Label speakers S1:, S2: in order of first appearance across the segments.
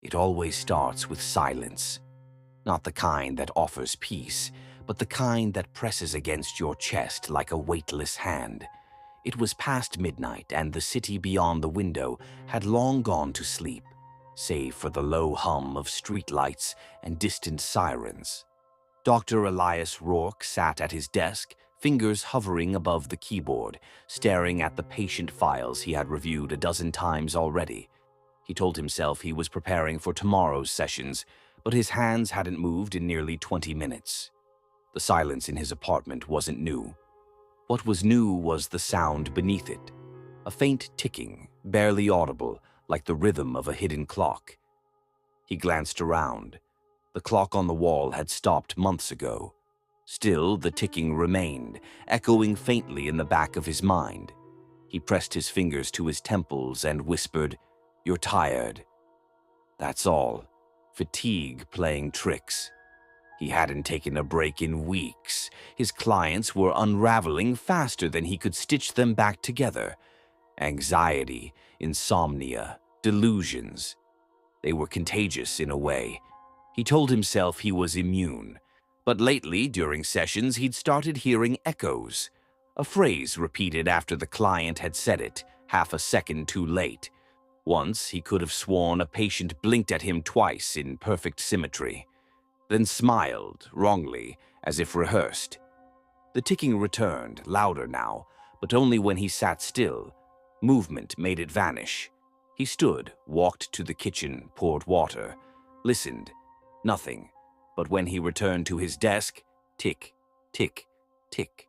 S1: It always starts with silence. Not the kind that offers peace, but the kind that presses against your chest like a weightless hand. It was past midnight, and the city beyond the window had long gone to sleep, save for the low hum of streetlights and distant sirens. Dr. Elias Rourke sat at his desk, fingers hovering above the keyboard, staring at the patient files he had reviewed a dozen times already. He told himself he was preparing for tomorrow's sessions, but his hands hadn't moved in nearly 20 minutes. The silence in his apartment wasn't new. What was new was the sound beneath it, a faint ticking, barely audible, like the rhythm of a hidden clock. He glanced around. The clock on the wall had stopped months ago. Still, the ticking remained, echoing faintly in the back of his mind. He pressed his fingers to his temples and whispered, "You're tired." That's all. Fatigue playing tricks. He hadn't taken a break in weeks. His clients were unraveling faster than he could stitch them back together. Anxiety, insomnia, delusions. They were contagious in a way. He told himself he was immune. But lately, during sessions, he'd started hearing echoes. A phrase repeated after the client had said it, half a second too late. Once, he could have sworn a patient blinked at him twice in perfect symmetry, then smiled, wrongly, as if rehearsed. The ticking returned, louder now, but only when he sat still. Movement made it vanish. He stood, walked to the kitchen, poured water, listened. Nothing. But when he returned to his desk, tick, tick, tick.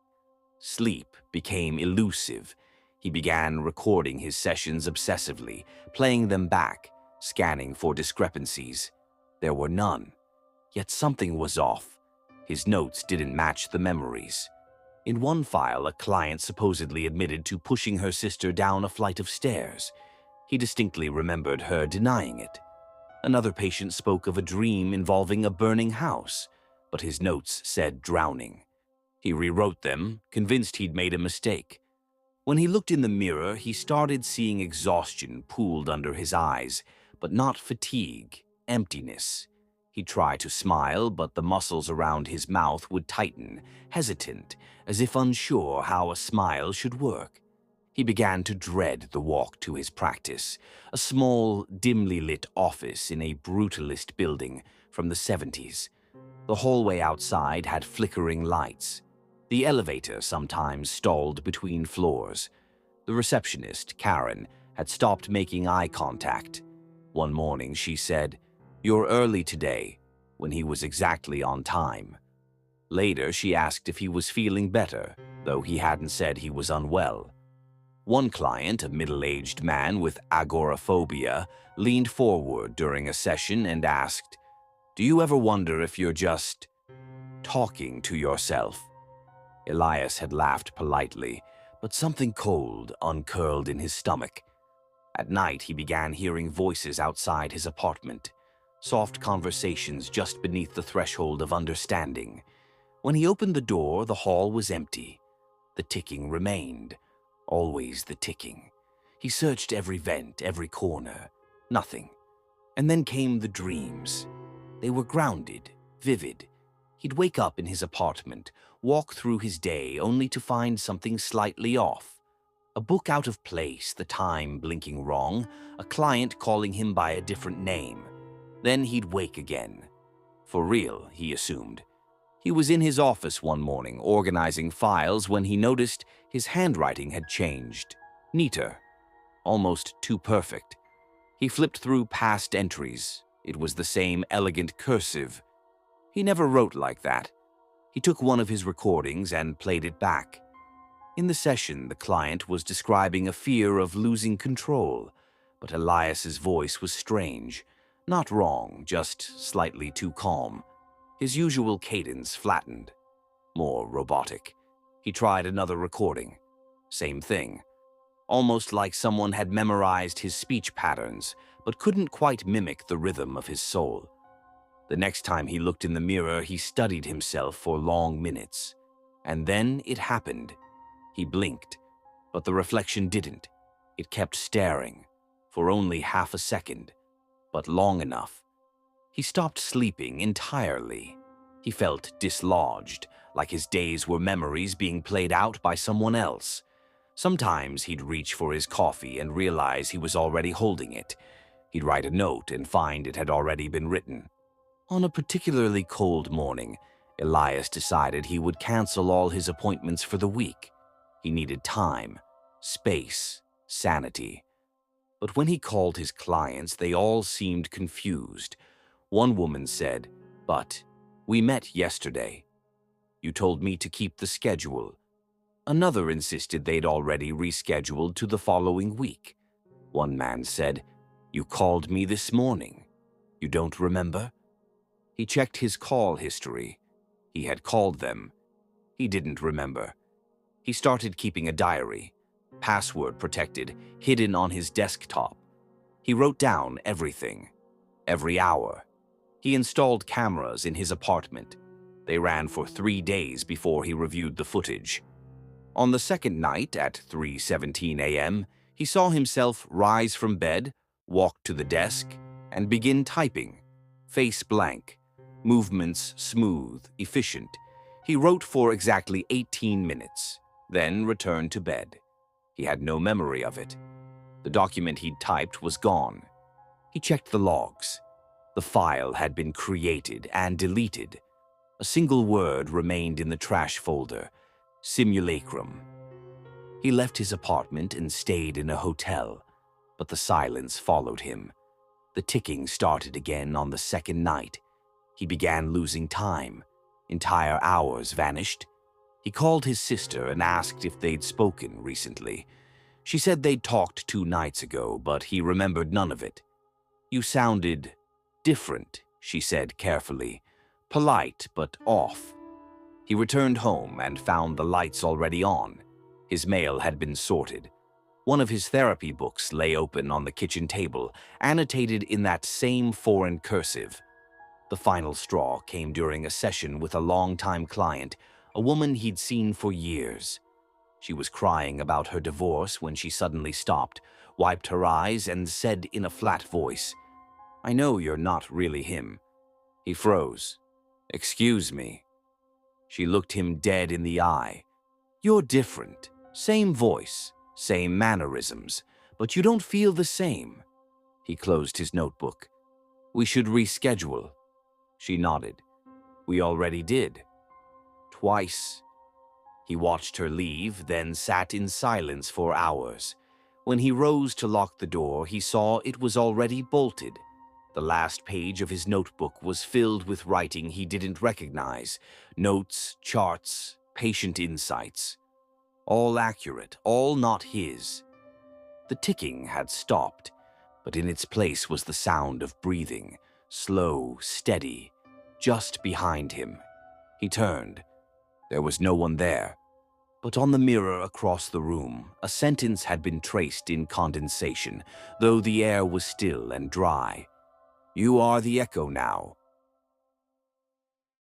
S1: Sleep became elusive. He began recording his sessions obsessively, playing them back, scanning for discrepancies. There were none. Yet something was off. His notes didn't match the memories. In one file, a client supposedly admitted to pushing her sister down a flight of stairs. He distinctly remembered her denying it. Another patient spoke of a dream involving a burning house, but his notes said drowning. He rewrote them, convinced he'd made a mistake. When he looked in the mirror, he started seeing exhaustion pooled under his eyes, but not fatigue, emptiness. He tried to smile, but the muscles around his mouth would tighten, hesitant, as if unsure how a smile should work. He began to dread the walk to his practice, a small, dimly lit office in a brutalist building from the 70s. The hallway outside had flickering lights. The elevator sometimes stalled between floors. The receptionist, Karen, had stopped making eye contact. One morning she said, "You're early today," when he was exactly on time. Later she asked if he was feeling better, though he hadn't said he was unwell. One client, a middle-aged man with agoraphobia, leaned forward during a session and asked, "Do you ever wonder if you're just talking to yourself?" Elias had laughed politely, but something cold uncurled in his stomach. At night, he began hearing voices outside his apartment, soft conversations just beneath the threshold of understanding. When he opened the door, the hall was empty. The ticking remained. Always the ticking. He searched every vent, every corner. Nothing. And then came the dreams. They were grounded, vivid. He'd wake up in his apartment, walk through his day only to find something slightly off. A book out of place, the time blinking wrong, a client calling him by a different name. Then he'd wake again. For real, he assumed. He was in his office one morning, organizing files, when he noticed his handwriting had changed. Neater. Almost too perfect. He flipped through past entries. It was the same elegant cursive. He never wrote like that. He took one of his recordings and played it back. In the session, the client was describing a fear of losing control, but Elias's voice was strange. Not wrong, just slightly too calm. His usual cadence flattened. More robotic. He tried another recording. Same thing. Almost like someone had memorized his speech patterns, but couldn't quite mimic the rhythm of his soul. The next time he looked in the mirror, he studied himself for long minutes. And then it happened. He blinked, but the reflection didn't. It kept staring, for only half a second. but long enough. He stopped sleeping entirely. He felt dislodged, like his days were memories being played out by someone else. Sometimes he'd reach for his coffee and realize he was already holding it. He'd write a note and find it had already been written. On a particularly cold morning, Elias decided he would cancel all his appointments for the week. He needed time, space, sanity. But when he called his clients, they all seemed confused. One woman said, "But we met yesterday. You told me to keep the schedule." Another insisted they'd already rescheduled to the following week. One man said, "You called me this morning. You don't remember?" He checked his call history. He had called them. He didn't remember. He started keeping a diary, password protected, hidden on his desktop. He wrote down everything, every hour. He installed cameras in his apartment. They ran for 3 days before he reviewed the footage. On the second night at 3:17 a.m., he saw himself rise from bed, walk to the desk, and begin typing. Face blank, movements smooth, efficient. He wrote for exactly 18 minutes, then returned to bed. He had no memory of it. The document he'd typed was gone. He checked the logs. The file had been created and deleted. A single word remained in the trash folder: simulacrum. He left his apartment and stayed in a hotel, but the silence followed him. The ticking started again on the second night. He began losing time. Entire hours vanished. He called his sister and asked if they'd spoken recently. She said they'd talked 2 nights ago, but he remembered none of it. "You sounded different," she said carefully. "Polite, but off." He returned home and found the lights already on. His mail had been sorted. One of his therapy books lay open on the kitchen table, annotated in that same foreign cursive. The final straw came during a session with a longtime client, a woman he'd seen for years. She was crying about her divorce when she suddenly stopped, wiped her eyes, and said in a flat voice, "I know you're not really him." He froze. "Excuse me." She looked him dead in the eye. "You're different. Same voice, same mannerisms, but you don't feel the same." He closed his notebook. "We should reschedule." She nodded. "We already did. Twice." He watched her leave, then sat in silence for hours. When he rose to lock the door, he saw it was already bolted. The last page of his notebook was filled with writing he didn't recognize: notes, charts, patient insights. All accurate, all not his. The ticking had stopped, but in its place was the sound of breathing, slow, steady, just behind him. He turned. There was no one there. But on the mirror across the room, a sentence had been traced in condensation, though the air was still and dry. "You are the echo now.